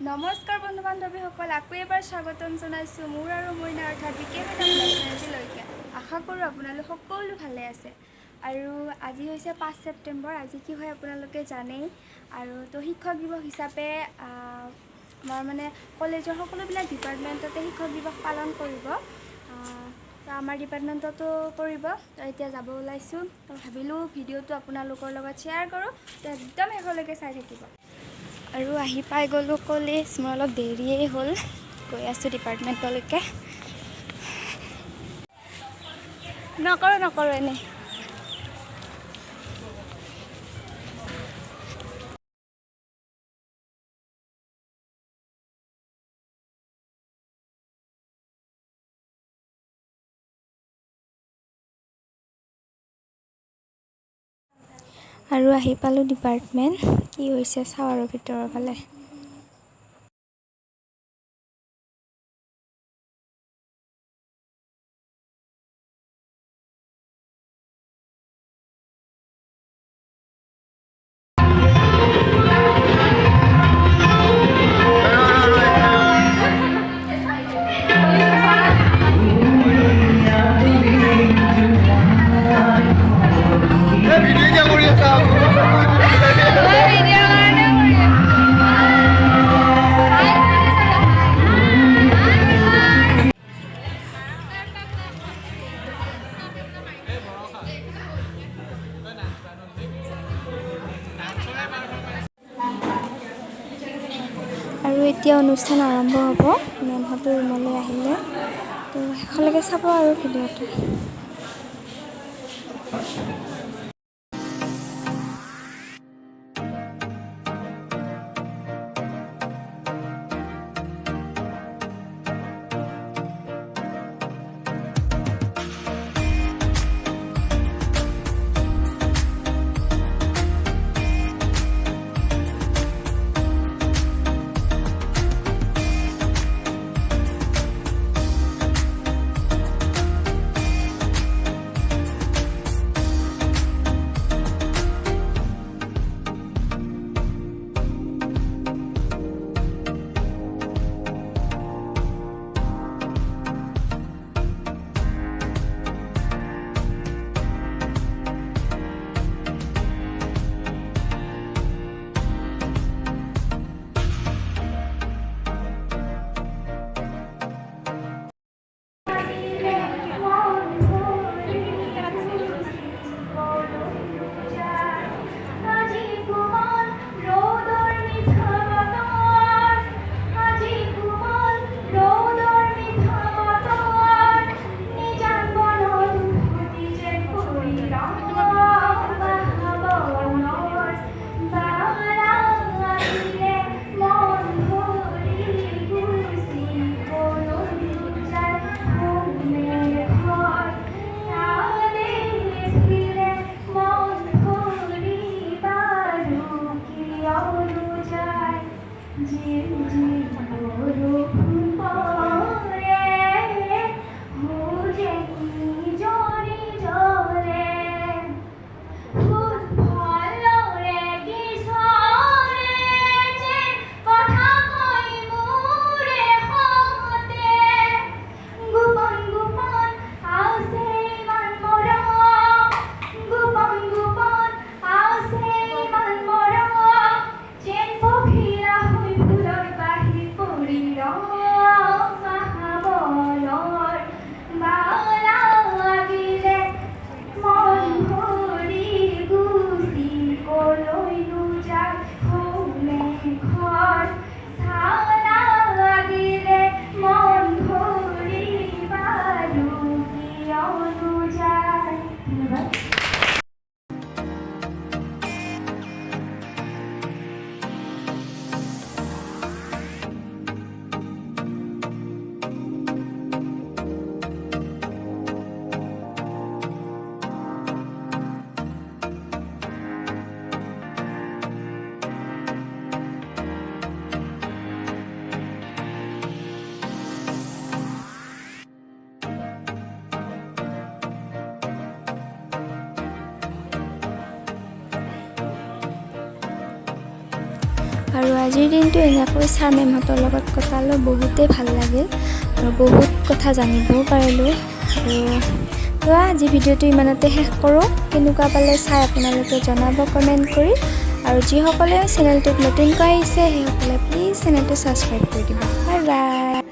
নমস্কাৰ বন্ধু বান্ধৱীসকল, আকৌ এবাৰ স্বাগতম জনাইছোঁ মোৰ আৰু মইনা অৰ্থাৎ বিকেলৈকে। আশা কৰোঁ আপোনালোক সকলো ভালে আছে। আৰু আজি হৈছে 5 ছেপ্টেম্বৰ। আজি কি হয় আপোনালোকে জানেই। আৰু তো শিক্ষক দিৱস হিচাপে আমাৰ মানে কলেজৰ সকলোবিলাক ডিপাৰ্টমেণ্টতে শিক্ষক দিৱস পালন কৰিব। তো আমাৰ ডিপাৰ্টমেণ্টতো কৰিব। তো এতিয়া যাব ওলাইছোঁ। তো ভাবিলোঁ ভিডিঅ'টো আপোনালোকৰ লগত শ্বেয়াৰ কৰোঁ। তো একদম শেষলৈকে চাই থাকিব। আৰু আহি পাই গ'লোঁ কলেজ। মোৰ অলপ দেৰিয়েই হ'ল, গৈ আছোঁ ডিপাৰ্টমেণ্টলৈকে। নকৰোঁ এনেই। আৰু আহি পালোঁ ডিপাৰ্টমেণ্ট। কি হৈছে চাওঁ আৰু ভিতৰৰ ফালে। আৰু এতিয়া অনুষ্ঠান আৰম্ভ হ'ব। মেমহঁতো ৰুমলৈ আহিলে। তো শেষলৈকে চাব আৰু ভিডিঅ'টো। আজিৰ দিনটো এনেকৈ ছাৰ মেমহঁতৰ লগত কটালোঁ বহুতেই ভাল লাগিল আৰু বহুত কথা জানিবও পাৰিলোঁ আৰু আজি ভিডিঅ'টো ইমানতে শেষ কৰোঁ কেনেকুৱা পালে চাই আপোনালোকে জনাব কমেণ্ট কৰি আৰু যিসকলে চেনেলটোত নতুনকৈ আহিছে সেইসকলে প্লিজ চেনেলটো ছাবস্ক্ৰাইব কৰি দিব বাই বাই